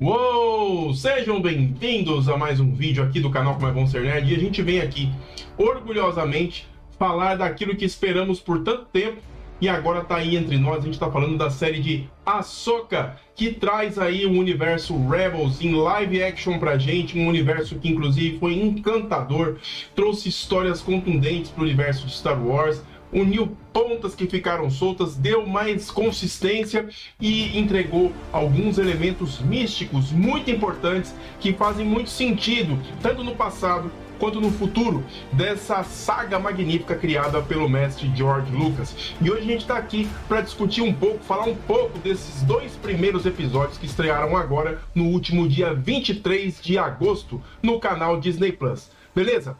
Uou! Sejam bem-vindos a mais um vídeo aqui do canal Como é Bom Ser Nerd. E a gente vem aqui, orgulhosamente, falar daquilo que esperamos por tanto tempo e agora tá aí entre nós. A gente tá falando da série de Ahsoka, que traz aí o universo Rebels em live action pra gente, um universo que inclusive foi encantador, trouxe histórias contundentes pro universo de Star Wars, uniu pontas que ficaram soltas, deu mais consistência e entregou alguns elementos místicos muito importantes que fazem muito sentido, tanto no passado quanto no futuro, dessa saga magnífica criada pelo mestre George Lucas. E hoje a gente está aqui para discutir um pouco, falar um pouco desses dois primeiros episódios que estrearam agora no último dia 23 de agosto no canal Disney Plus. Beleza?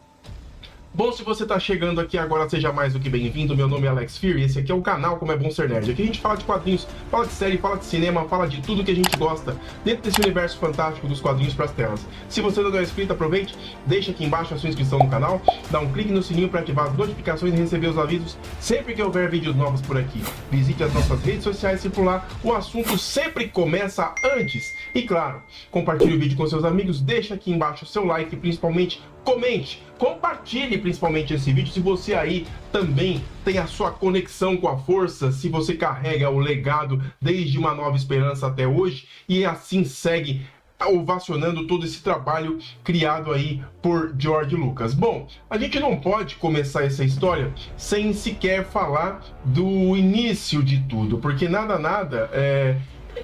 Bom, se você está chegando aqui agora, seja mais do que bem-vindo. Meu nome é Alex Fear e esse aqui é o canal Como é Bom Ser Nerd. Aqui a gente fala de quadrinhos, fala de série, fala de cinema, fala de tudo que a gente gosta dentro desse universo fantástico dos quadrinhos para as telas. Se você não é inscrito, aproveite, deixa aqui embaixo a sua inscrição no canal, dá um clique no sininho para ativar as notificações e receber os avisos sempre que houver vídeos novos por aqui. Visite as nossas redes sociais e por lá o assunto sempre começa antes. E claro, compartilhe o vídeo com seus amigos, deixa aqui embaixo o seu like e principalmente comente, compartilhe principalmente esse vídeo se você aí também tem a sua conexão com a força, se você carrega o legado desde Uma Nova Esperança até hoje e assim segue ovacionando todo esse trabalho criado aí por George Lucas. Bom, a gente não pode começar essa história sem sequer falar do início de tudo, porque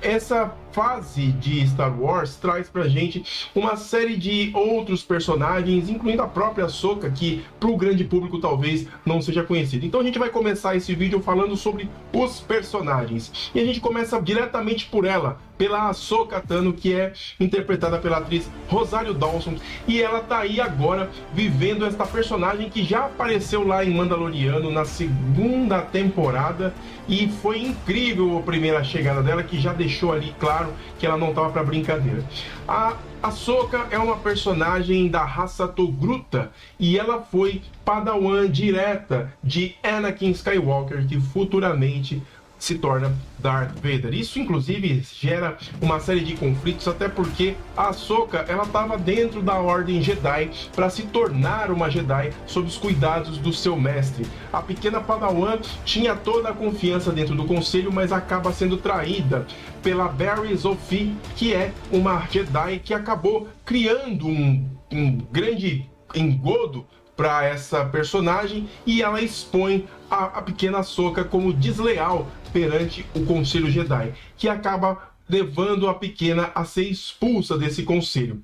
essa fase de Star Wars traz pra gente uma série de outros personagens, incluindo a própria Ahsoka, que pro grande público talvez não seja conhecida. Então a gente vai começar esse vídeo falando sobre os personagens. E a gente começa diretamente por ela, pela Ahsoka Tano, que é interpretada pela atriz Rosário Dawson. E ela tá aí agora vivendo esta personagem que já apareceu lá em Mandaloriano na segunda temporada. E foi incrível a primeira chegada dela, que já deixou ali claro que ela não estava para brincadeira. A Ahsoka é uma personagem da raça Togruta e ela foi padawan direta de Anakin Skywalker, que futuramente se torna Darth Vader. Isso inclusive gera uma série de conflitos, até porque a Ahsoka ela estava dentro da Ordem Jedi para se tornar uma Jedi sob os cuidados do seu mestre. A pequena Padawan tinha toda a confiança dentro do conselho, mas acaba sendo traída pela Barry Zophie, que é uma Jedi que acabou criando um grande engodo para essa personagem e ela expõe a pequena Ahsoka como desleal perante o Conselho Jedi, que acaba levando a pequena a ser expulsa desse conselho.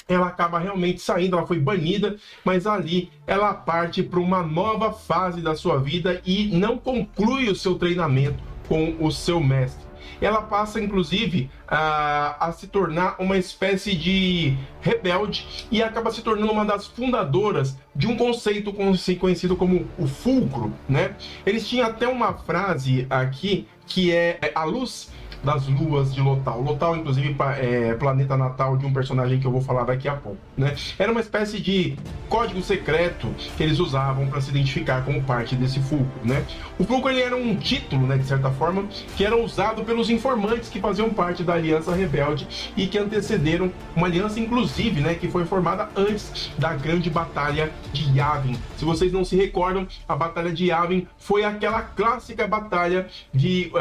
Ela acaba realmente saindo, ela foi banida, mas ali ela parte para uma nova fase da sua vida e não conclui o seu treinamento com o seu mestre. Ela passa, inclusive, a se tornar uma espécie de rebelde e acaba se tornando uma das fundadoras de um conceito conhecido como o fulcro, né? Eles tinham até uma frase aqui que é a luz das luas de Lothal. Lothal, inclusive, é planeta natal de um personagem que eu vou falar daqui a pouco, né? Era uma espécie de código secreto que eles usavam para se identificar como parte desse fulcro, né? O fulcro ele era um título, né, de certa forma, que era usado pelos informantes que faziam parte da Aliança Rebelde e que antecederam uma aliança, inclusive, né, que foi formada antes da grande Batalha de Yavin. Se vocês não se recordam, a Batalha de Yavin foi aquela clássica batalha de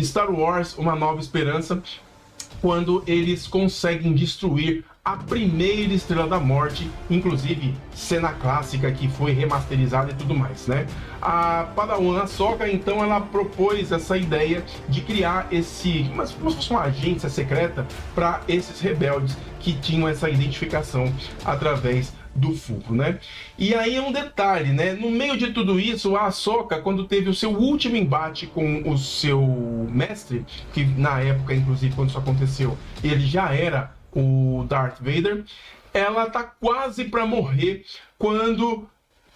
Star Wars, Uma Nova Esperança, quando eles conseguem destruir a primeira Estrela da Morte, inclusive cena clássica que foi remasterizada e tudo mais, né? A Padawan Ahsoka, então, ela propôs essa ideia de criar como se fosse uma agência secreta para esses rebeldes que tinham essa identificação através do fulcro, né? E aí um detalhe, né? No meio de tudo isso, a Ahsoka, quando teve o seu último embate com o seu mestre, que na época, inclusive, quando isso aconteceu, ele já era o Darth Vader, ela tá quase para morrer quando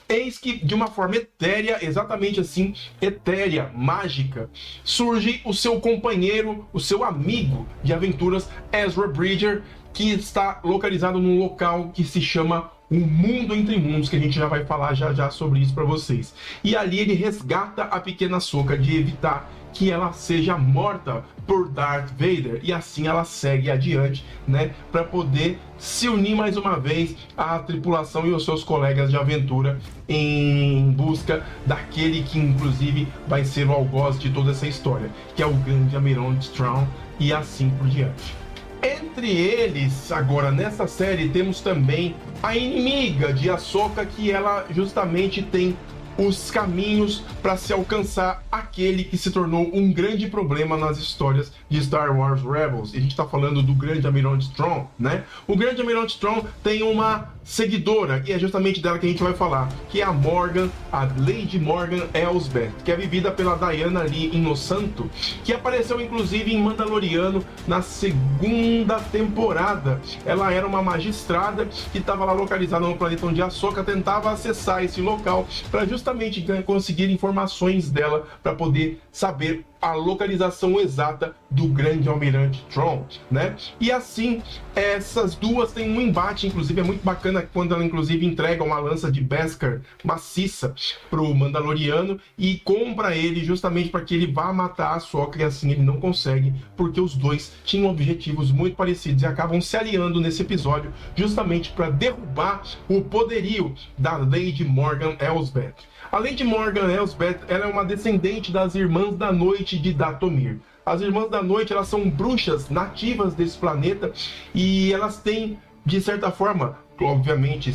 eis que, de uma forma etérea, exatamente assim, etérea, mágica, surge o seu companheiro, o seu amigo de aventuras, Ezra Bridger, que está localizado num local que se chama o Mundo Entre Mundos, que a gente já vai falar já sobre isso para vocês. E ali ele resgata a pequena Ahsoka de evitar que ela seja morta por Darth Vader, e assim ela segue adiante, né, para poder se unir mais uma vez à tripulação e aos seus colegas de aventura em busca daquele que inclusive vai ser o algoz de toda essa história, que é o grande Almirante Thrawn, e assim por diante. Entre eles, agora nessa série, temos também a inimiga de Ahsoka, que ela justamente tem os caminhos para se alcançar aquele que se tornou um grande problema nas histórias de Star Wars Rebels. E a gente está falando do grande Almirante Thrawn, né? O grande Almirante Thrawn tem uma seguidora, e é justamente dela que a gente vai falar, que é a Morgan, a Lady Morgan Elsbeth, que é vivida pela Diana Lee Inosanto, que apareceu inclusive em Mandaloriano na segunda temporada. Ela era uma magistrada que estava lá localizada no planeta onde a Ahsoka tentava acessar esse local para justamente conseguir informações dela para poder saber a localização exata do grande Almirante Thrawn, né? E assim, essas duas têm um embate, inclusive é muito bacana quando ela inclusive entrega uma lança de Beskar maciça pro Mandaloriano e compra ele justamente para que ele vá matar a Ahsoka, e assim ele não consegue, porque os dois tinham objetivos muito parecidos e acabam se aliando nesse episódio justamente para derrubar o poderio da Lady Morgan Elsbeth. A Lady Morgan Elsbeth, ela é uma descendente das Irmãs da Noite de Dathomir. As Irmãs da Noite, elas são bruxas nativas desse planeta e elas têm, de certa forma, obviamente,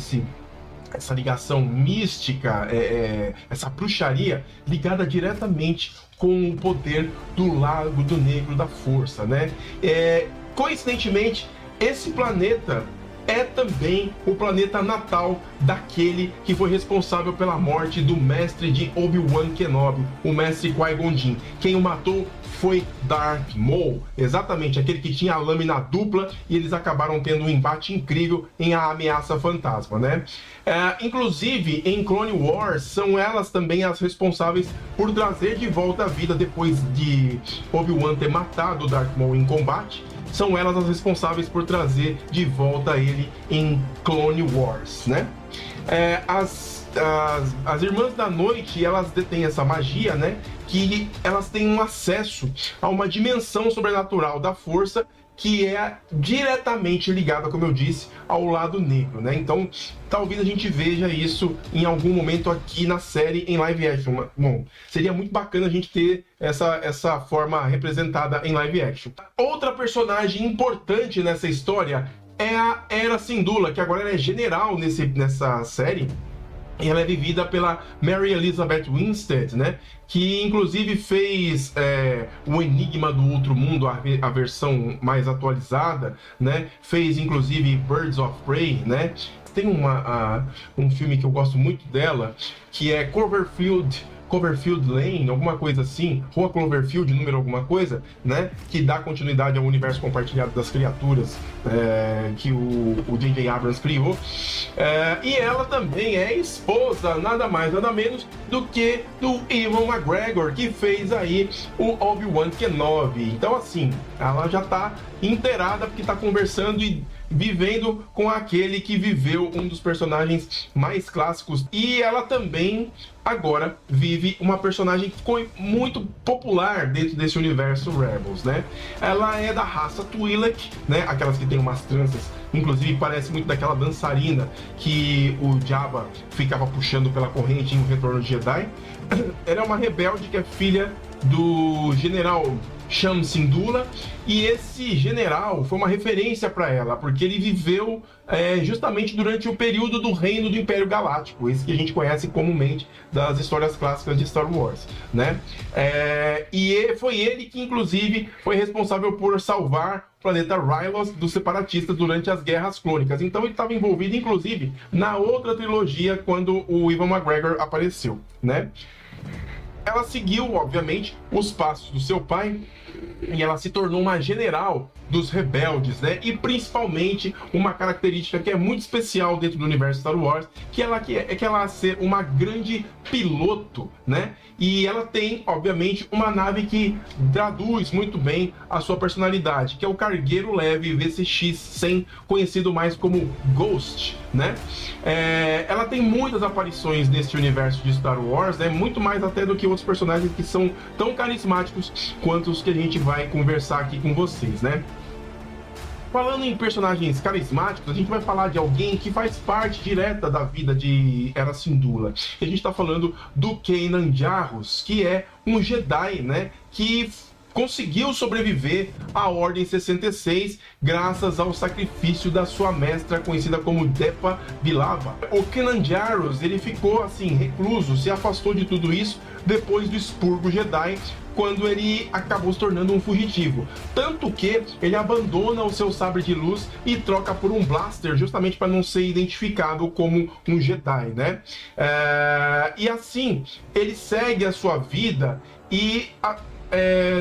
essa ligação mística, essa bruxaria ligada diretamente com o poder do Lago do Negro da Força, né? Coincidentemente, esse planeta é também o planeta natal daquele que foi responsável pela morte do mestre de Obi-Wan Kenobi, o mestre Qui-Gon Jinn. Quem o matou foi Darth Maul, exatamente, aquele que tinha a lâmina dupla, e eles acabaram tendo um embate incrível em A Ameaça Fantasma, né? Inclusive, em Clone Wars, são elas também as responsáveis por trazer de volta a vida, depois de Obi-Wan ter matado Darth Maul em combate. São elas as responsáveis por trazer de volta ele em Clone Wars, né? As Irmãs da Noite, elas detêm essa magia, né? Que elas têm um acesso a uma dimensão sobrenatural da força que é diretamente ligada, como eu disse, ao lado negro, né? Então, talvez a gente veja isso em algum momento aqui na série em live action. Bom, seria muito bacana a gente ter essa forma representada em live action. Outra personagem importante nessa história é a Hera Syndulla, que agora ela é general nessa série. E ela é vivida pela Mary Elizabeth Winstead, né? Que inclusive fez o Enigma do Outro Mundo, a versão mais atualizada, né? Fez inclusive Birds of Prey, né? Tem um filme que eu gosto muito dela, que é Cloverfield Lane, alguma coisa assim, Rua Cloverfield, número alguma coisa, né? Que dá continuidade ao universo compartilhado das criaturas que o J.J. Abrams criou. E ela também é esposa, nada mais, nada menos do que do Ewan McGregor, que fez aí o Obi-Wan Kenobi. Então, assim, ela já tá inteirada porque tá conversando e vivendo com aquele que viveu um dos personagens mais clássicos. E ela também agora vive uma personagem que ficou muito popular dentro desse universo Rebels, né? Ela é da raça Twi'lek, né? Aquelas que tem umas tranças, inclusive parece muito daquela dançarina que o Jabba ficava puxando pela corrente em O Retorno de Jedi. Ela é uma rebelde que é filha do general Sham Syndulla, e esse general foi uma referência para ela, porque ele viveu justamente durante o período do reino do Império Galáctico, esse que a gente conhece comumente das histórias clássicas de Star Wars, né? E foi ele que, inclusive, foi responsável por salvar o planeta Rylos dos separatistas durante as Guerras Clônicas. Então ele estava envolvido, inclusive, na outra trilogia, quando o Ewan McGregor apareceu, né? Ela seguiu, obviamente, os passos do seu pai e ela se tornou uma general dos rebeldes, né? E principalmente uma característica que é muito especial dentro do universo Star Wars, que ela ser uma grande piloto, né? E ela tem, obviamente, uma nave que traduz muito bem a sua personalidade, que é o cargueiro leve VCX-100, conhecido mais como Ghost, né? Ela tem muitas aparições neste universo de Star Wars, né? Muito mais até do que outros personagens que são tão carismáticos quanto os que a gente vai conversar aqui com vocês, né? Falando em personagens carismáticos, a gente vai falar de alguém que faz parte direta da vida de Hera Syndulla. E a gente está falando do Kanan Jarrus, que é um Jedi, né? Que conseguiu sobreviver à Ordem 66 graças ao sacrifício da sua mestra, conhecida como Depa Billaba. O Kanan Jarrus, ele ficou assim, recluso, se afastou de tudo isso depois do expurgo Jedi, quando ele acabou se tornando um fugitivo. Tanto que ele abandona o seu sabre de luz e troca por um blaster, justamente para não ser identificado como um Jedi, né? E assim, ele segue a sua vida e...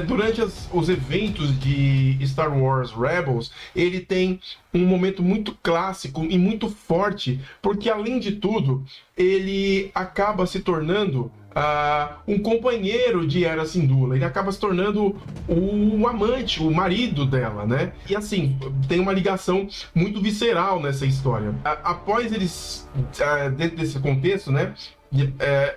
durante os eventos de Star Wars Rebels, ele tem um momento muito clássico e muito forte, porque além de tudo, ele acaba se tornando um companheiro de Hera Syndulla. Ele acaba se tornando o amante, o marido dela, né? E assim, tem uma ligação muito visceral nessa história. Após eles, dentro desse contexto, né?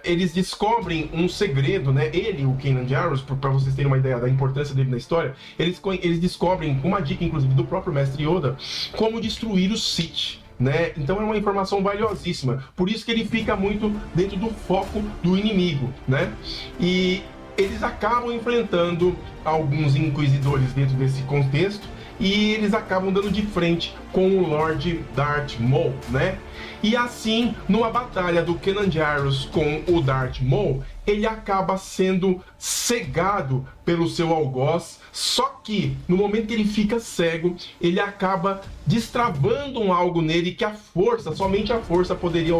Eles descobrem um segredo, né? Ele, o Kanan Jarrus, para vocês terem uma ideia da importância dele na história, eles descobrem, uma dica inclusive do próprio Mestre Yoda, como destruir os Sith, né? Então é uma informação valiosíssima. Por isso que ele fica muito dentro do foco do inimigo, né? E eles acabam enfrentando alguns inquisidores dentro desse contexto e eles acabam dando de frente com o Lord Darth Maul, né? E assim, numa batalha do Kanan Jarrus com o Darth Maul, ele acaba sendo cegado pelo seu algoz, só que no momento que ele fica cego, ele acaba destravando algo nele que somente a força poderia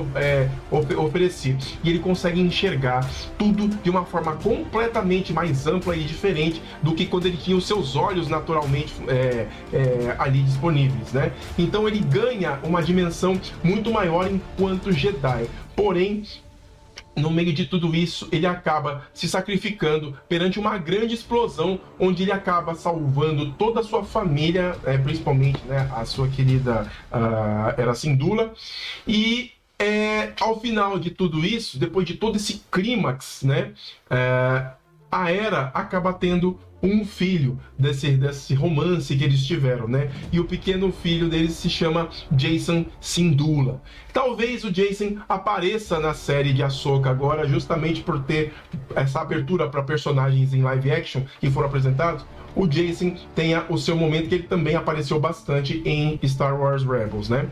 oferecer. E ele consegue enxergar tudo de uma forma completamente mais ampla e diferente do que quando ele tinha os seus olhos naturalmente ali disponíveis, né? Então ele ganha uma dimensão muito maior enquanto Jedi. Porém, no meio de tudo isso, ele acaba se sacrificando perante uma grande explosão, onde ele acaba salvando toda a sua família, principalmente, né, a sua querida Hera Syndulla. E ao final de tudo isso, depois de todo esse clímax, né, a Hera acaba tendo um filho desse romance que eles tiveram, né? E o pequeno filho deles se chama Jacen Syndulla. Talvez o Jacen apareça na série de Ahsoka agora, justamente por ter essa abertura para personagens em live action que foram apresentados. O Jacen tenha o seu momento, que ele também apareceu bastante em Star Wars Rebels, né?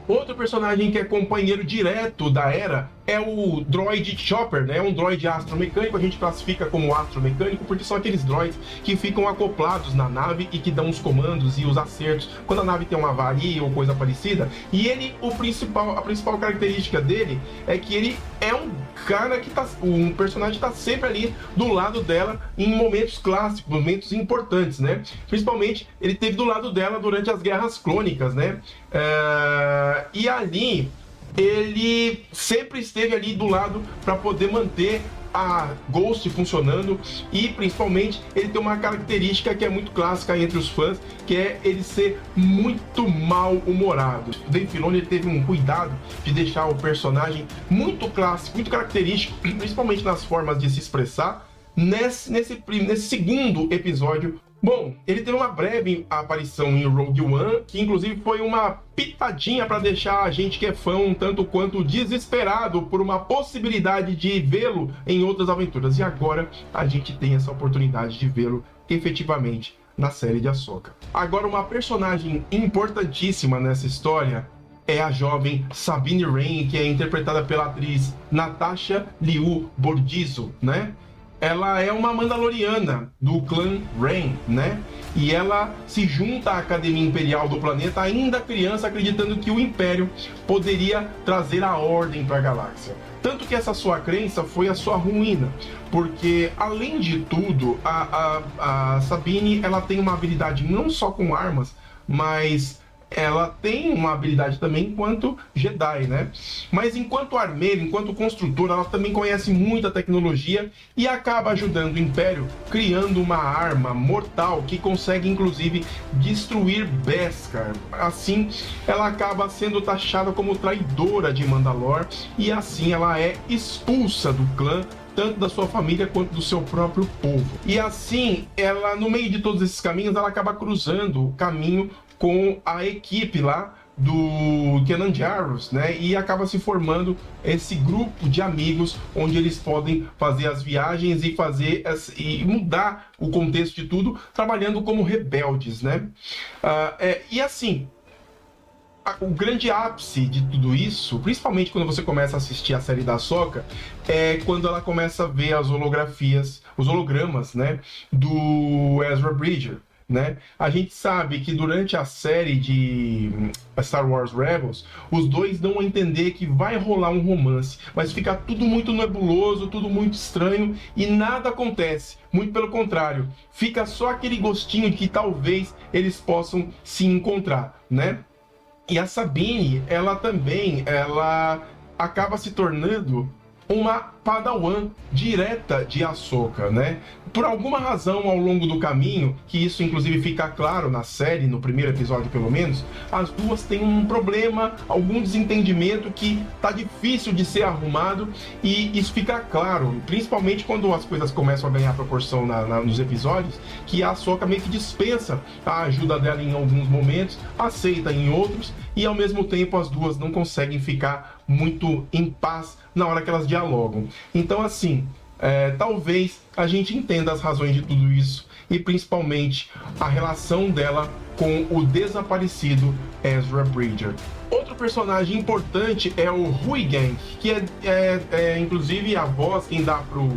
Outro personagem que é companheiro direto da Hera é o droid Chopper, né? Um droid astromecânico, a gente classifica como astromecânico porque são aqueles droids que ficam acoplados na nave e que dão os comandos e os acertos quando a nave tem uma avaria ou coisa parecida. E ele, a principal característica dele é que ele é um personagem que está sempre ali do lado dela em momentos clássicos, momentos importantes, né? Principalmente, ele esteve do lado dela durante as Guerras Clônicas, né? E ali ele sempre esteve ali do lado para poder manter a Ghost funcionando, e principalmente ele tem uma característica que é muito clássica entre os fãs, que é ele ser muito mal-humorado. O Dave Filoni teve um cuidado de deixar o personagem muito clássico, muito característico, principalmente nas formas de se expressar, nesse segundo episódio. Bom, ele teve uma breve aparição em Rogue One, que inclusive foi uma pitadinha para deixar a gente que é fã um tanto quanto desesperado por uma possibilidade de vê-lo em outras aventuras. E agora a gente tem essa oportunidade de vê-lo efetivamente na série de Ahsoka. Agora, uma personagem importantíssima nessa história é a jovem Sabine Wren, que é interpretada pela atriz Natasha Liu Bordizzo, né? ela é uma Mandaloriana do clã Rain, né? E ela se junta à Academia Imperial do planeta ainda criança, acreditando que o Império poderia trazer a ordem para a galáxia. Tanto que essa sua crença foi a sua ruína, porque além de tudo, a Sabine ela tem uma habilidade não só com armas, mas ela tem uma habilidade também enquanto Jedi, né? Mas enquanto armeira, enquanto construtora, ela também conhece muita tecnologia e acaba ajudando o Império, criando uma arma mortal que consegue, inclusive, destruir Beskar. Assim, ela acaba sendo taxada como traidora de Mandalore e assim ela é expulsa do clã, tanto da sua família quanto do seu próprio povo. E assim, ela, no meio de todos esses caminhos, ela acaba cruzando o caminho com a equipe lá do Kanan Jarrus, né? E acaba se formando esse grupo de amigos onde eles podem fazer as viagens e e mudar o contexto de tudo, trabalhando como rebeldes, né? E assim, o grande ápice de tudo isso, principalmente quando você começa a assistir a série da Ahsoka, é quando ela começa a ver as holografias, os hologramas, né, do Ezra Bridger, né? A gente sabe que durante a série de Star Wars Rebels, os dois dão a entender que vai rolar um romance, mas fica tudo muito nebuloso, tudo muito estranho e nada acontece. Muito pelo contrário, fica só aquele gostinho de que talvez eles possam se encontrar, né? E a Sabine, ela acaba se tornando uma Padawan direta de Ahsoka, né? Por alguma razão ao longo do caminho, que isso inclusive fica claro na série, no primeiro episódio pelo menos, as duas têm um problema, algum desentendimento que tá difícil de ser arrumado, e isso fica claro, principalmente quando as coisas começam a ganhar proporção nos episódios, que a Ahsoka meio que dispensa a ajuda dela em alguns momentos, aceita em outros, e ao mesmo tempo as duas não conseguem ficar muito em paz na hora que elas dialogam. Então assim, talvez a gente entenda as razões de tudo isso e principalmente a relação dela com o desaparecido Ezra Bridger. Outro personagem importante é o Huygang, que é inclusive a voz, quem dá pro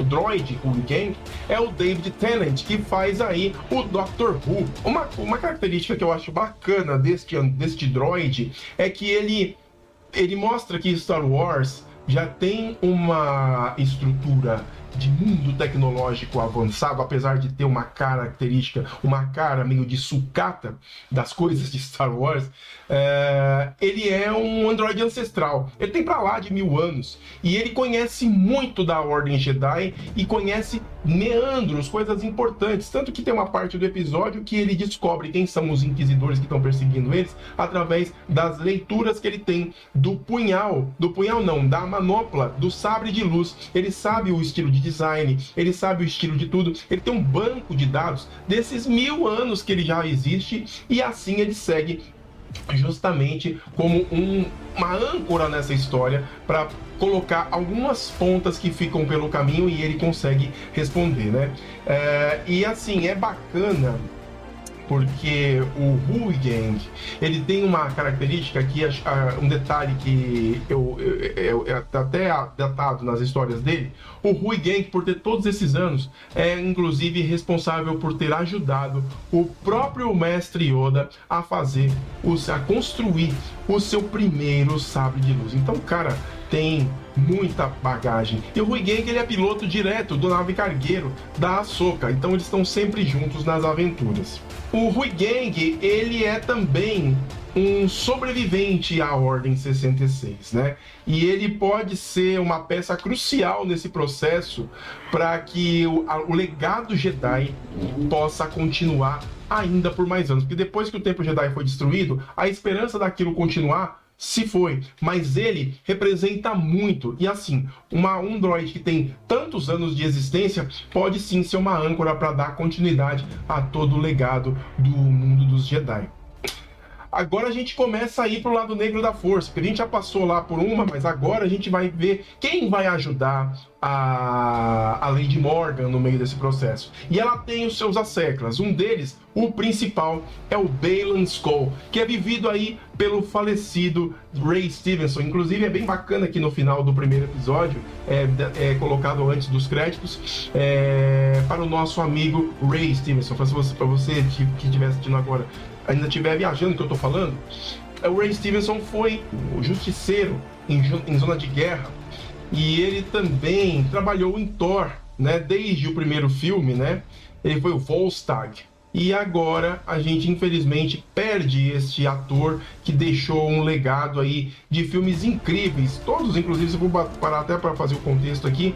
droid Huygang é o David Tennant, que faz aí o Doctor Who. Uma característica que eu acho bacana deste droid é que ele mostra que Star Wars já tem uma estrutura de mundo tecnológico avançado, apesar de ter uma característica, uma cara meio de sucata das coisas de Star Wars. Ele é um androide ancestral, ele tem pra lá de 1000 anos, e ele conhece muito da Ordem Jedi e conhece meandros, coisas importantes, tanto que tem uma parte do episódio que ele descobre quem são os inquisidores que estão perseguindo eles, através das leituras que ele tem da manopla do sabre de luz. Ele sabe o estilo de design, ele sabe o estilo de tudo, ele tem um banco de dados desses 1000 anos que ele já existe, e assim ele segue justamente como uma âncora nessa história para colocar algumas pontas que ficam pelo caminho e ele consegue responder, né? E assim, é bacana porque o Huygang, ele tem uma característica que um detalhe que até datado nas histórias dele. O Huygang, por ter todos esses anos, é inclusive responsável por ter ajudado o próprio mestre Yoda a construir o seu primeiro sabre de luz. Então, cara, tem muita bagagem. E o Huygang, ele é piloto direto do nave cargueiro da Ahsoka, então eles estão sempre juntos nas aventuras. O Huygang, ele é também um sobrevivente à Ordem 66, né? E ele pode ser uma peça crucial nesse processo para que o legado Jedi possa continuar ainda por mais anos. Porque depois que o Templo Jedi foi destruído, a esperança daquilo continuar se foi, mas ele representa muito. E assim, um droid que tem tantos anos de existência pode sim ser uma âncora para dar continuidade a todo o legado do mundo dos Jedi. Agora a gente começa a ir pro lado negro da força, porque a gente já passou lá por mas agora a gente vai ver quem vai ajudar a Lady Morgan no meio desse processo. E ela tem os seus asseclas. Um deles, o principal, é o Baylan Skoll, que é vivido aí pelo falecido Ray Stevenson. Inclusive é bem bacana que no final do primeiro episódio, é colocado antes dos créditos, para o nosso amigo Ray Stevenson. Para você que estiver assistindo agora, ainda estiver viajando que eu estou falando, o Ray Stevenson foi o justiceiro em Zona de Guerra, e ele também trabalhou em Thor, né, desde o primeiro filme, né? Ele foi o Volstagg. E agora a gente infelizmente perde este ator que deixou um legado aí de filmes incríveis, todos, inclusive, se eu vou parar até para fazer o contexto aqui,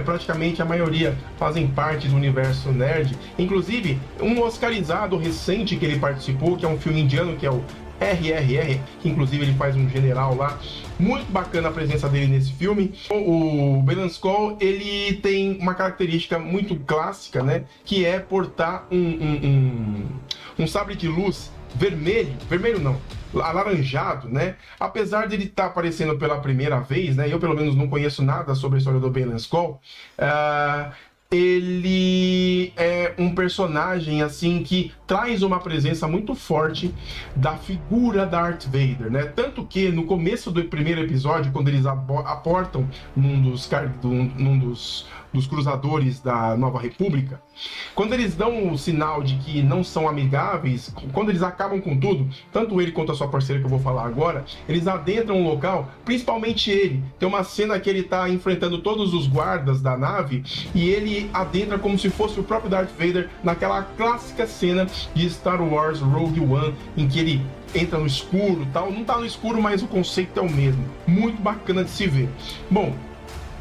praticamente a maioria fazem parte do universo nerd, inclusive um oscarizado recente que ele participou, que é um filme indiano, que é o RRR, que inclusive ele faz um general lá. Muito bacana a presença dele nesse filme. O Belen Skull, ele tem uma característica muito clássica, né, que é portar um sabre de luz vermelho não, alaranjado, né? Apesar de ele estar aparecendo pela primeira vez, né, eu pelo menos não conheço nada sobre a história do Belen Skull, ele é um personagem assim que traz uma presença muito forte da figura Darth Vader, né? Tanto que no começo do primeiro episódio, quando eles aportam num dos cruzadores da Nova República, quando eles dão o sinal de que não são amigáveis, quando eles acabam com tudo, tanto ele quanto a sua parceira que eu vou falar agora, eles adentram um local, principalmente ele. Tem uma cena que ele tá enfrentando todos os guardas da nave e ele adentra como se fosse o próprio Darth Vader naquela clássica cena de Star Wars Rogue One, em que ele entra no escuro, tal. Não tá no escuro, mas o conceito é o mesmo. Muito bacana de se ver. Bom,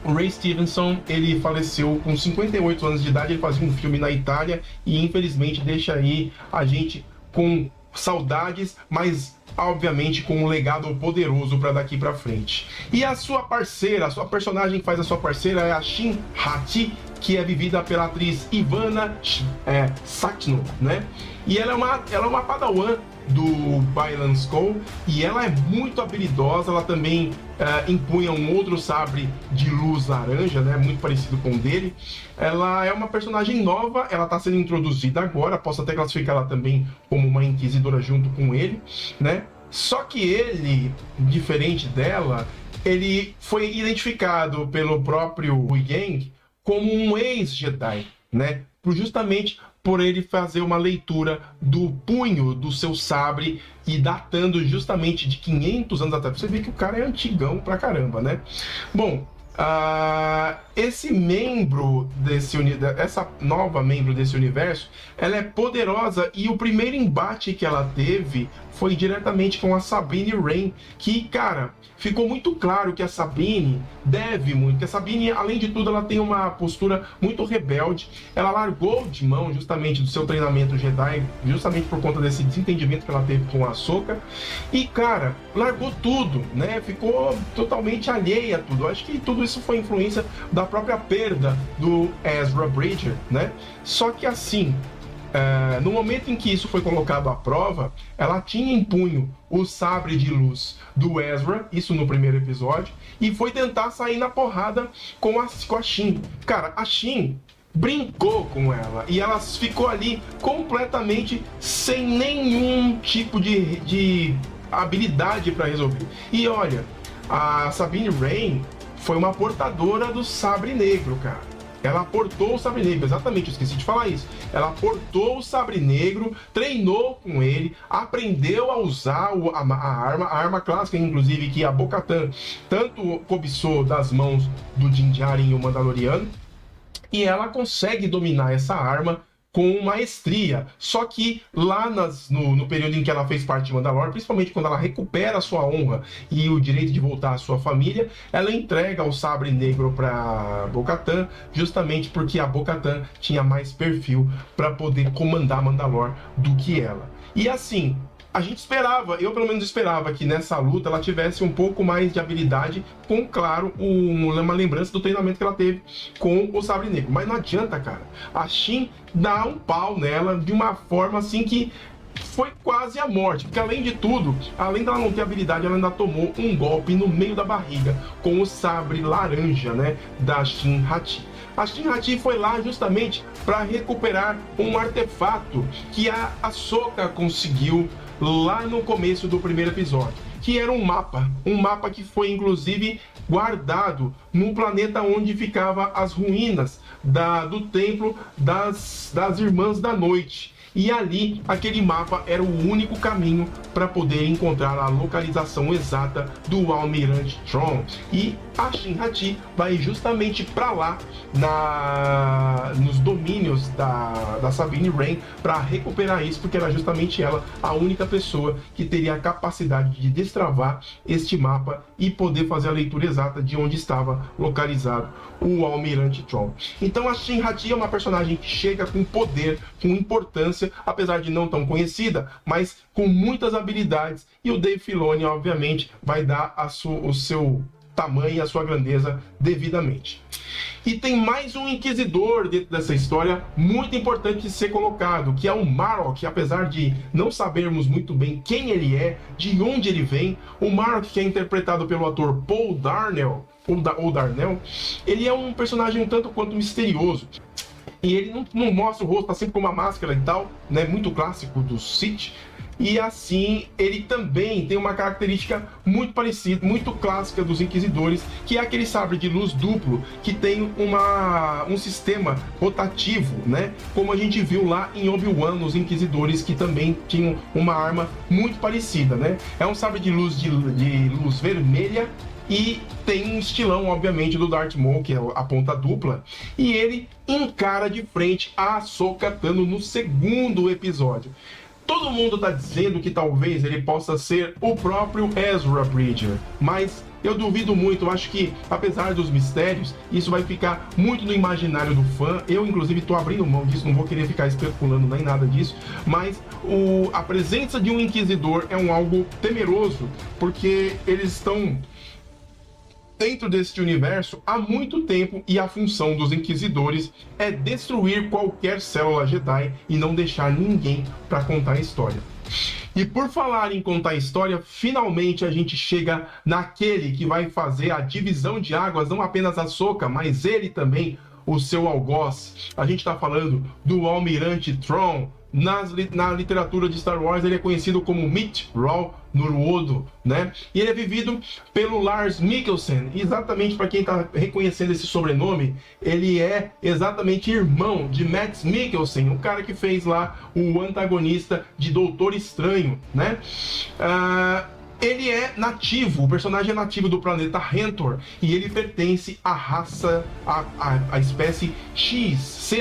o Ray Stevenson, ele faleceu com 58 anos de idade. Ele fazia um filme na Itália e infelizmente deixa aí a gente com saudades, mas obviamente com um legado poderoso para daqui para frente. E a sua parceira, a sua personagem que faz a sua parceira é a Shin Hati, que é vivida pela atriz Ivana Sakhno, né? E ela é uma padawan do Belen Skull e ela é muito habilidosa. Ela também empunha um outro sabre de luz laranja, né, muito parecido com o dele. Ela é uma personagem nova, ela está sendo introduzida agora, posso até classificar ela também como uma inquisidora junto com ele, né? Só que ele, diferente dela, ele foi identificado pelo próprio Huyang como um ex-Jedi, né? Justamente por ele fazer uma leitura do punho do seu sabre e datando justamente de 500 anos atrás. Você vê que o cara é antigão pra caramba, né? Bom, essa nova membro desse universo, ela é poderosa e o primeiro embate que ela teve foi diretamente com a Sabine Wren, que, cara, ficou muito claro que a Sabine deve muito, que a Sabine, além de tudo, ela tem uma postura muito rebelde. Ela largou de mão justamente do seu treinamento Jedi, justamente por conta desse desentendimento que ela teve com a Ahsoka, e, cara, largou tudo, né? Ficou totalmente alheia a tudo. Acho que tudo isso foi influência da própria perda do Ezra Bridger, né? Só que assim, no momento em que isso foi colocado à prova, ela tinha em punho o sabre de luz do Ezra, isso no primeiro episódio, e foi tentar sair na porrada com a Shin. Cara, a Shin brincou com ela e ela ficou ali completamente sem nenhum tipo de habilidade para resolver. E olha, a Sabine Wren foi uma portadora do sabre negro, cara. Ela portou o sabre negro, exatamente, eu esqueci de falar isso. Ela portou o sabre negro, treinou com ele, aprendeu a usar a arma clássica, inclusive, que a Bo-Katan tanto cobiçou das mãos do Din Djarin e o Mandaloriano. E ela consegue dominar essa arma com maestria. Só que lá no período em que ela fez parte de Mandalore, principalmente quando ela recupera a sua honra e o direito de voltar à sua família, ela entrega o sabre negro para Bo-Katan, justamente porque a Bo-Katan tinha mais perfil para poder comandar Mandalore do que ela. E assim, a gente esperava, eu pelo menos esperava que nessa luta ela tivesse um pouco mais de habilidade com, claro, uma lembrança do treinamento que ela teve com o sabre negro. Mas não adianta, cara. A Shin dá um pau nela de uma forma assim que foi quase a morte, porque além de tudo, além dela não ter habilidade, ela ainda tomou um golpe no meio da barriga com o sabre laranja, né, da Shin Hati. A Shin-Hati foi lá justamente para recuperar um artefato que a Ahsoka conseguiu lá no começo do primeiro episódio, que era um mapa que foi inclusive guardado no planeta onde ficavam as ruínas do templo das Irmãs da Noite. E ali, aquele mapa era o único caminho para poder encontrar a localização exata do Almirante Thrawn. E a Shin-Hati vai justamente para lá, nos domínios da Sabine Wren, para recuperar isso, porque era justamente ela a única pessoa que teria a capacidade de destravar este mapa e poder fazer a leitura exata de onde estava localizado o Almirante Thrawn. Então a Shin-Hati é uma personagem que chega com poder, com importância, apesar de não tão conhecida, mas com muitas habilidades, e o Dave Filoni, obviamente, vai dar o seu tamanho e a sua grandeza devidamente. E tem mais um inquisidor dentro dessa história muito importante de ser colocado, que é o Marrok, que apesar de não sabermos muito bem quem ele é, de onde ele vem, o Marrok, que é interpretado pelo ator Paul Darnell, ele é um personagem um tanto quanto misterioso. E ele não mostra o rosto, tá sempre com uma máscara e tal, né? Muito clássico do Sith. E assim, ele também tem uma característica muito parecida, muito clássica dos Inquisidores, que é aquele sabre de luz duplo, que tem um sistema rotativo, né? Como a gente viu lá em Obi-Wan, nos Inquisidores, que também tinham uma arma muito parecida, né? É um sabre de luz vermelha, e tem um estilão, obviamente, do Darth Maul, que é a ponta dupla, e ele encara de frente a Ahsoka Tano no segundo episódio. Todo mundo está dizendo que talvez ele possa ser o próprio Ezra Bridger, mas eu duvido muito. Eu acho que, apesar dos mistérios, isso vai ficar muito no imaginário do fã. Eu, inclusive, estou abrindo mão disso, não vou querer ficar especulando nem nada disso, mas a presença de um Inquisidor é algo temeroso, porque eles estão dentro deste universo há muito tempo, e a função dos Inquisidores é destruir qualquer célula Jedi e não deixar ninguém para contar a história. E por falar em contar a história, finalmente a gente chega naquele que vai fazer a divisão de águas, não apenas a Ahsoka, mas ele também, o seu algoz. A gente está falando do Almirante Thrawn. Na literatura de Star Wars ele é conhecido como Meat Raw Nuruodo, né? E ele é vivido pelo Lars Mikkelsen. E exatamente, para quem está reconhecendo esse sobrenome, ele é exatamente irmão de Mads Mikkelsen, o cara que fez lá o antagonista de Doutor Estranho, né? Ele é nativo, o personagem é nativo do planeta Hentor, e ele pertence à raça, à espécie CHISS.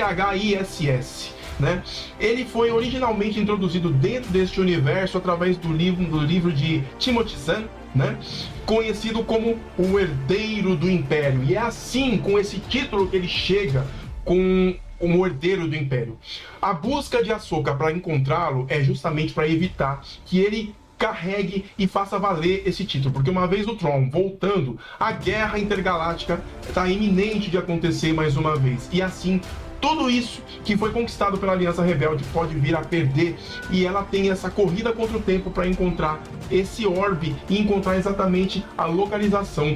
Né? Ele foi originalmente introduzido dentro deste universo através do livro de Timothy Zahn, né? Conhecido como o Herdeiro do Império. E é assim, com esse título, que ele chega como Herdeiro do Império. A busca de Ahsoka para encontrá-lo é justamente para evitar que ele carregue e faça valer esse título, porque uma vez o Thrawn voltando, a guerra intergaláctica está iminente de acontecer mais uma vez. E assim, tudo isso que foi conquistado pela Aliança Rebelde pode vir a perder, e ela tem essa corrida contra o tempo para encontrar esse orbe e encontrar exatamente a localização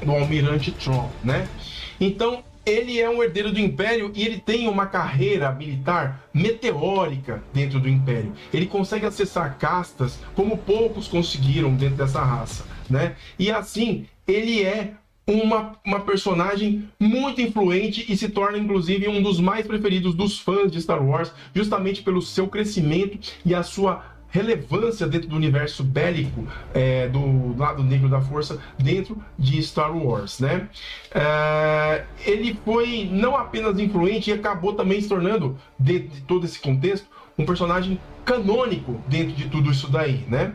do Almirante Thrawn, né? Então, ele é um herdeiro do Império e ele tem uma carreira militar meteórica dentro do Império. Ele consegue acessar castas como poucos conseguiram dentro dessa raça, né? E assim, ele é uma personagem muito influente e se torna, inclusive, um dos mais preferidos dos fãs de Star Wars, justamente pelo seu crescimento e a sua relevância dentro do universo bélico do lado negro da força dentro de Star Wars, né? Ele foi não apenas influente, e acabou também se tornando, dentro de todo esse contexto, um personagem canônico dentro de tudo isso daí, né?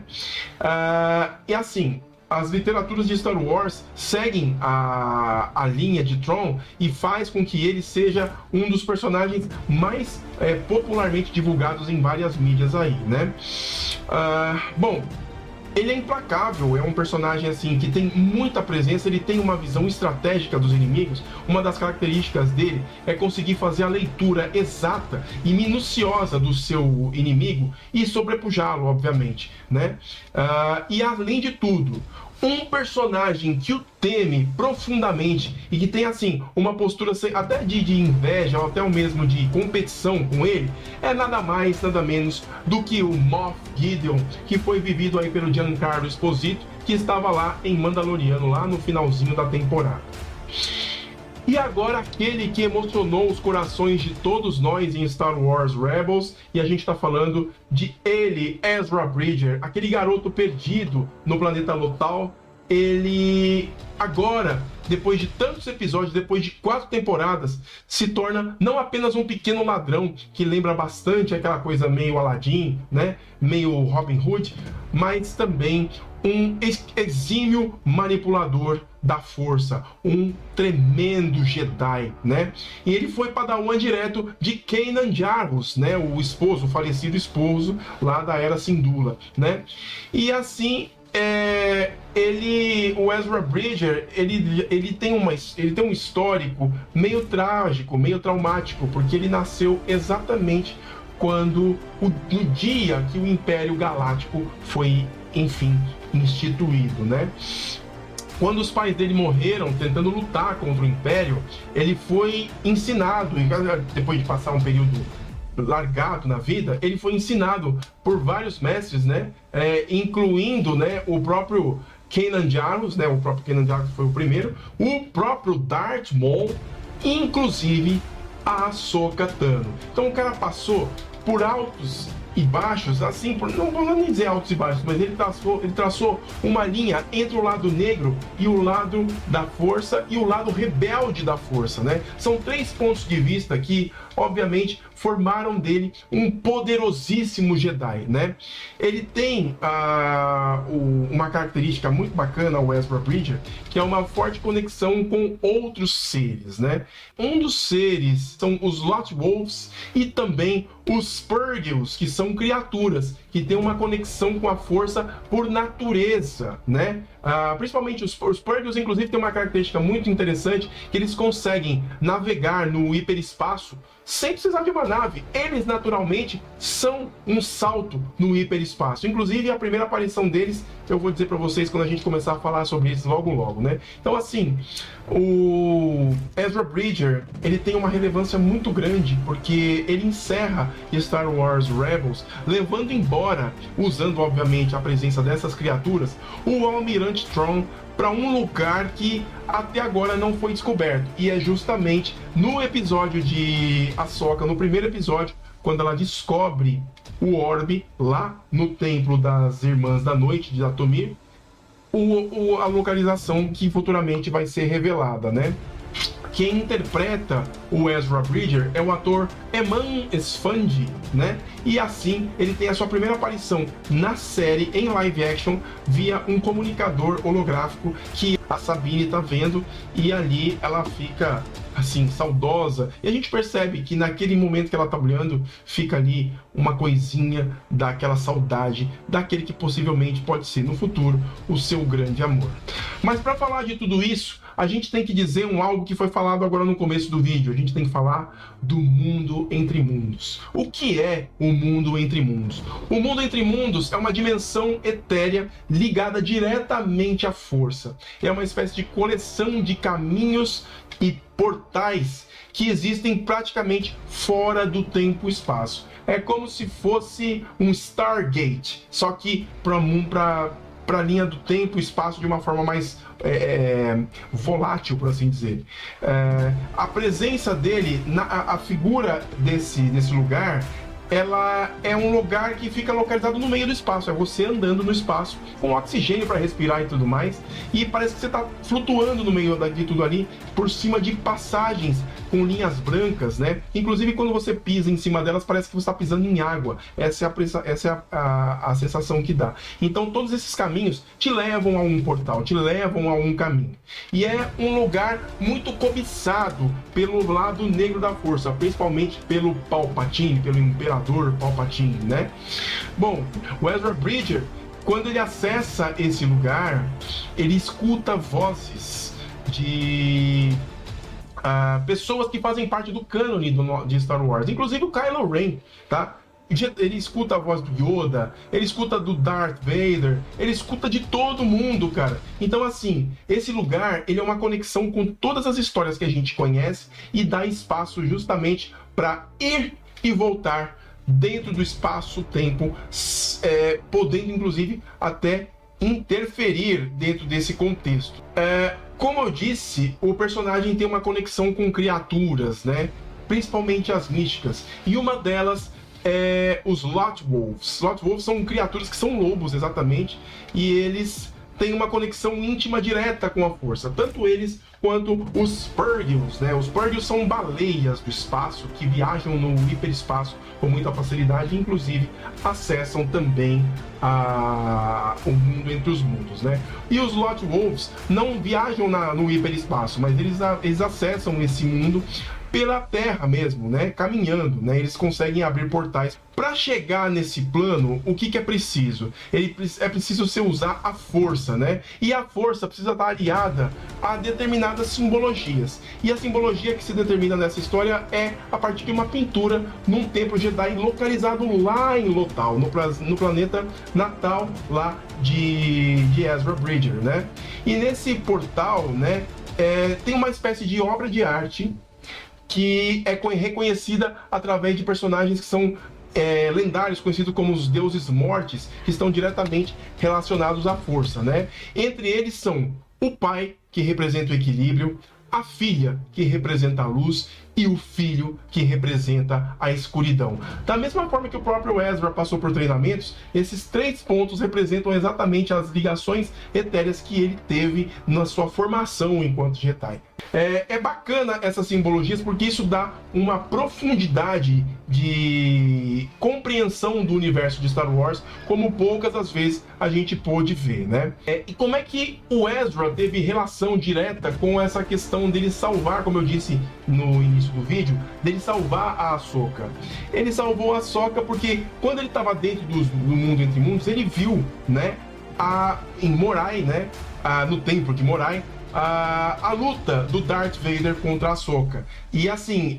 E assim, as literaturas de Star Wars seguem a linha de Thrawn e faz com que ele seja um dos personagens mais popularmente divulgados em várias mídias aí, né? Bom, ele é implacável, é um personagem assim que tem muita presença, ele tem uma visão estratégica dos inimigos. Uma das características dele é conseguir fazer a leitura exata e minuciosa do seu inimigo e sobrepujá-lo, obviamente, né? E além de tudo, Um personagem que o teme profundamente e que tem, assim, uma postura até de inveja ou até o mesmo de competição com ele, é nada mais, nada menos do que o Moff Gideon, que foi vivido aí pelo Giancarlo Esposito, que estava lá em Mandaloriano, lá no finalzinho da temporada. E agora aquele que emocionou os corações de todos nós em Star Wars Rebels, e a gente está falando de ele, Ezra Bridger, aquele garoto perdido no planeta Lothal. Ele agora, depois de tantos episódios, depois de 4 temporadas, se torna não apenas um pequeno ladrão, que lembra bastante aquela coisa meio Aladdin, né? Meio Robin Hood, mas também um exímio manipulador da força, um tremendo Jedi, né? E ele foi padawan direto de Kanan Jarrus, né? O esposo, o falecido esposo lá da Era Syndulla, né? E assim, o Ezra Bridger, ele tem um histórico meio trágico, meio traumático, porque ele nasceu exatamente no dia que o Império Galáctico foi, enfim, instituído, né? Quando os pais dele morreram tentando lutar contra o Império, ele foi ensinado, depois de passar um período largado na vida, ele foi ensinado por vários mestres, né? Incluindo, né, o próprio Kanan Jarrus, né? O próprio Kanan Jarrus foi o primeiro, o próprio Darth Maul, inclusive a Ahsoka Tano. Então o cara passou por altos e baixos, assim, não vou nem dizer altos e baixos, mas ele traçou uma linha entre o lado negro e o lado da força e o lado rebelde da força, né? São 3 pontos de vista que, obviamente, formaram dele um poderosíssimo Jedi, né? Ele tem uma característica muito bacana, o Ezra Bridger, que é uma forte conexão com outros seres, né? Um dos seres são os Lot Wolves e também os Purgils, que são criaturas que têm uma conexão com a força por natureza, né? Principalmente os Purgils, inclusive, tem uma característica muito interessante, que eles conseguem navegar no hiperespaço sem precisar de uma nave. Eles, naturalmente, são um salto no hiperespaço. Inclusive, a primeira aparição deles, eu vou dizer para vocês quando a gente começar a falar sobre eles logo, né? Então, assim, o Ezra Bridger, ele tem uma relevância muito grande, porque ele encerra Star Wars Rebels, levando embora, usando, obviamente, a presença dessas criaturas, o Almirante Thrawn para um lugar que até agora não foi descoberto. E é justamente no episódio de Ahsoka, no primeiro episódio, quando ela descobre o orbe lá no Templo das Irmãs da Noite de Dathomir, a localização que futuramente vai ser revelada, né? Quem interpreta o Ezra Bridger é o ator Eman Esfandi, né? E assim, ele tem a sua primeira aparição na série em live action via um comunicador holográfico que a Sabine tá vendo, e ali ela fica, assim, saudosa. E a gente percebe que naquele momento que ela tá olhando, fica ali uma coisinha daquela saudade, daquele que possivelmente pode ser no futuro o seu grande amor. Mas para falar de tudo isso, a gente tem que dizer algo que foi falado agora no começo do vídeo. A gente tem que falar do mundo entre mundos. O que é o mundo entre mundos? O mundo entre mundos é uma dimensão etérea ligada diretamente à força. É uma espécie de coleção de caminhos e portais que existem praticamente fora do tempo e espaço. É como se fosse um Stargate, só que para a linha do tempo e espaço de uma forma mais volátil, por assim dizer. A presença dele, a figura desse lugar, ela é um lugar que fica localizado no meio do espaço. É você andando no espaço com oxigênio para respirar e tudo mais, e parece que você está flutuando no meio de tudo ali, por cima de passagens com linhas brancas, né? Inclusive, quando você pisa em cima delas, parece que você está pisando em água. Essa é a sensação que dá. Então, todos esses caminhos te levam a um portal, te levam a um caminho. E é um lugar muito cobiçado pelo lado negro da força, principalmente pelo Palpatine, pelo Imperador Palpatine, né? Bom, o Ezra Bridger, quando ele acessa esse lugar, ele escuta vozes de pessoas que fazem parte do cânone de Star Wars, inclusive o Kylo Ren, tá? ele escuta a voz do Yoda, ele escuta do Darth Vader, ele escuta de todo mundo, cara. Então, assim, esse lugar, ele é uma conexão com todas as histórias que a gente conhece e dá espaço justamente para ir e voltar dentro do espaço-tempo, podendo, inclusive, até interferir dentro desse contexto. Como eu disse, o personagem tem uma conexão com criaturas, né? Principalmente as místicas. E uma delas é os Lotwolves. Lotwolves são criaturas que são lobos, exatamente, e eles têm uma conexão íntima direta com a força. Tanto eles quanto os Purgils, né? Os Purgils são baleias do espaço que viajam no hiperespaço com muita facilidade, inclusive acessam também o mundo entre os mundos, né? E os Lotwolves não viajam no hiperespaço, mas eles acessam esse mundo pela Terra mesmo, né? Caminhando, né? Eles conseguem abrir portais. Para chegar nesse plano, o que é preciso? É preciso você usar a força, né? E a força precisa estar aliada a determinadas simbologias. E a simbologia que se determina nessa história é a partir de uma pintura num templo Jedi localizado lá em Lothal, no planeta natal lá de Ezra Bridger, né? E nesse portal, né? Tem uma espécie de obra de arte que é reconhecida através de personagens que são lendários, conhecidos como os deuses mortes, que estão diretamente relacionados à força, né? Entre eles são o pai, que representa o equilíbrio, a filha, que representa a luz, e o filho, que representa a escuridão. Da mesma forma que o próprio Ezra passou por treinamentos, esses 3 pontos representam exatamente as ligações etéreas que ele teve na sua formação enquanto Jedi. É bacana essas simbologias porque isso dá uma profundidade de compreensão do universo de Star Wars como poucas as vezes a gente pôde ver, né? E como é que o Ezra teve relação direta com essa questão dele salvar, como eu disse no início do vídeo, dele salvar a Ahsoka? Ele salvou a Ahsoka porque quando ele estava dentro do mundo entre mundos, ele viu, né, em Morai, né, no templo de Morai, a luta do Darth Vader contra a Ahsoka. E assim,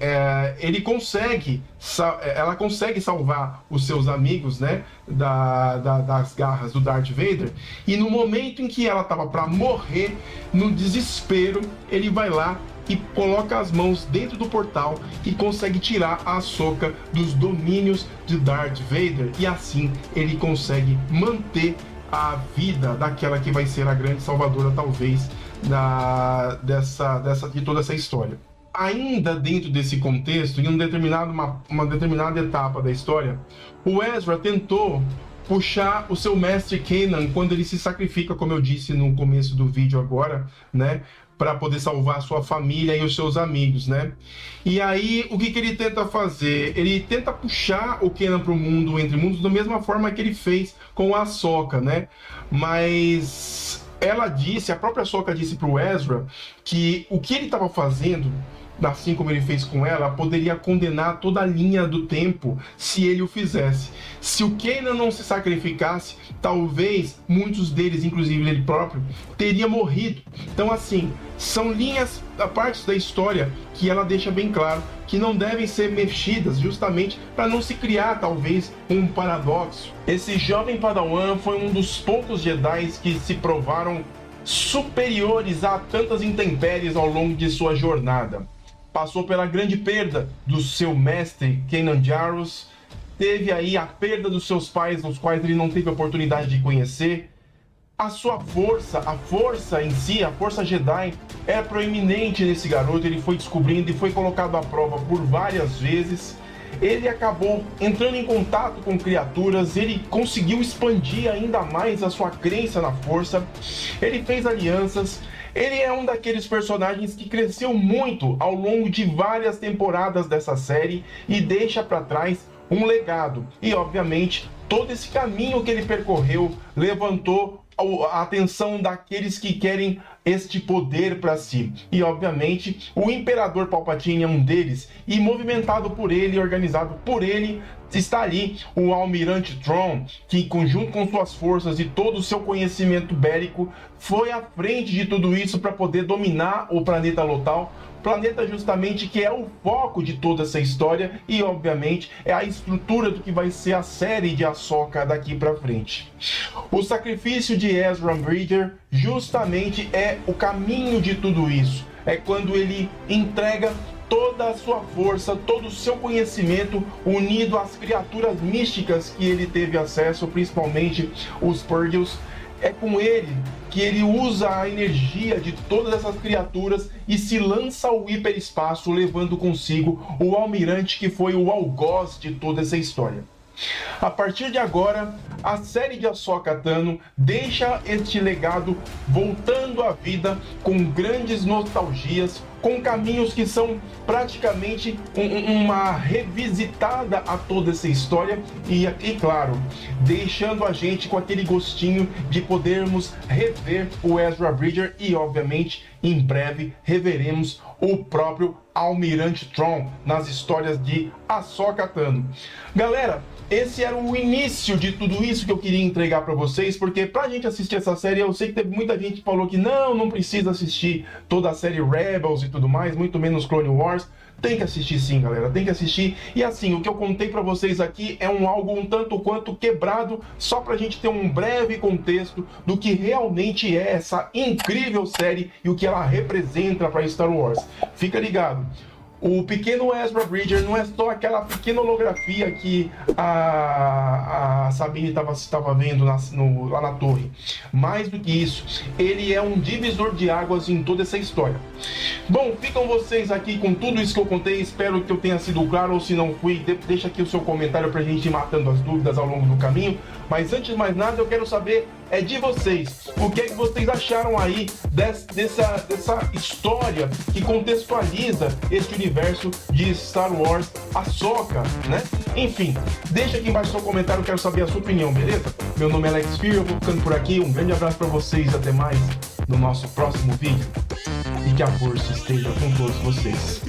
ela consegue salvar os seus amigos, né, das garras do Darth Vader. E no momento em que ela estava para morrer, no desespero, ele vai lá e coloca as mãos dentro do portal e consegue tirar a Ahsoka dos domínios de Darth Vader. E assim ele consegue manter a vida daquela que vai ser a grande salvadora, talvez, de toda essa história. Ainda dentro desse contexto, em uma determinada etapa da história, o Ezra tentou puxar o seu mestre Kanan quando ele se sacrifica, como eu disse no começo do vídeo agora, né, para poder salvar a sua família e os seus amigos, né? E aí, o que ele tenta fazer? Ele tenta puxar o Kanan para o mundo entre mundos da mesma forma que ele fez com a Ahsoka, né? Mas a própria Ahsoka disse para o Ezra que o que ele estava fazendo, assim como ele fez com ela, poderia condenar toda a linha do tempo se ele o fizesse. Se o Kanan não se sacrificasse, talvez muitos deles, inclusive ele próprio, teria morrido. Então, assim, são partes da história que ela deixa bem claro que não devem ser mexidas, justamente para não se criar, talvez, um paradoxo. Esse jovem Padawan foi um dos poucos Jedi que se provaram superiores a tantas intempéries ao longo de sua jornada. Passou pela grande perda do seu mestre, Kanan Jarrus, teve aí a perda dos seus pais, os quais ele não teve a oportunidade de conhecer. A sua força, a força em si, a força Jedi, é proeminente nesse garoto. Ele foi descobrindo e foi colocado à prova por várias vezes. Ele acabou entrando em contato com criaturas, ele conseguiu expandir ainda mais a sua crença na força, ele fez alianças. Ele é um daqueles personagens que cresceu muito ao longo de várias temporadas dessa série e deixa para trás um legado. E, obviamente, todo esse caminho que ele percorreu levantou a atenção daqueles que querem este poder para si. E, obviamente, o Imperador Palpatine é um deles, e movimentado por ele, organizado por ele, está ali o Almirante Thrawn, que, conjunto com suas forças e todo o seu conhecimento bélico, foi à frente de tudo isso para poder dominar o planeta Lothal planeta justamente que é o foco de toda essa história e, obviamente, é a estrutura do que vai ser a série de Ahsoka daqui pra frente. O sacrifício de Ezra Bridger justamente é o caminho de tudo isso. É quando ele entrega toda a sua força, todo o seu conhecimento unido às criaturas místicas que ele teve acesso, principalmente os Purgils. É com ele que ele usa a energia de todas essas criaturas e se lança ao hiperespaço, levando consigo o almirante que foi o algoz de toda essa história. A partir de agora, a série de Ahsoka Tano deixa este legado voltando à vida com grandes nostalgias, com caminhos que são praticamente uma revisitada a toda essa história e claro, deixando a gente com aquele gostinho de podermos rever o Ezra Bridger e, obviamente, em breve reveremos o próprio Almirante Thrawn nas histórias de Ahsoka Tano. Galera, esse era o início de tudo isso que eu queria entregar para vocês, porque pra gente assistir essa série, eu sei que teve muita gente que falou que não precisa assistir toda a série Rebels e tudo mais, muito menos Clone Wars. Tem que assistir sim, galera, tem que assistir. E assim, o que eu contei pra vocês aqui é algo um tanto quanto quebrado, só pra gente ter um breve contexto do que realmente é essa incrível série e o que ela representa pra Star Wars. Fica ligado. O pequeno Ezra Bridger não é só aquela pequena holografia que a Sabine estava vendo lá na torre. Mais do que isso, ele é um divisor de águas em toda essa história. Bom, ficam vocês aqui com tudo isso que eu contei. Espero que eu tenha sido claro, ou se não fui, deixa aqui o seu comentário pra gente ir matando as dúvidas ao longo do caminho. Mas antes de mais nada, eu quero saber de vocês. O que é que vocês acharam aí dessa história que contextualiza este universo de Star Wars Ahsoka, né? Enfim, deixa aqui embaixo seu comentário, eu quero saber a sua opinião, beleza? Meu nome é Alex Fear, eu vou ficando por aqui. Um grande abraço para vocês, até mais no nosso próximo vídeo. E que a força esteja com todos vocês.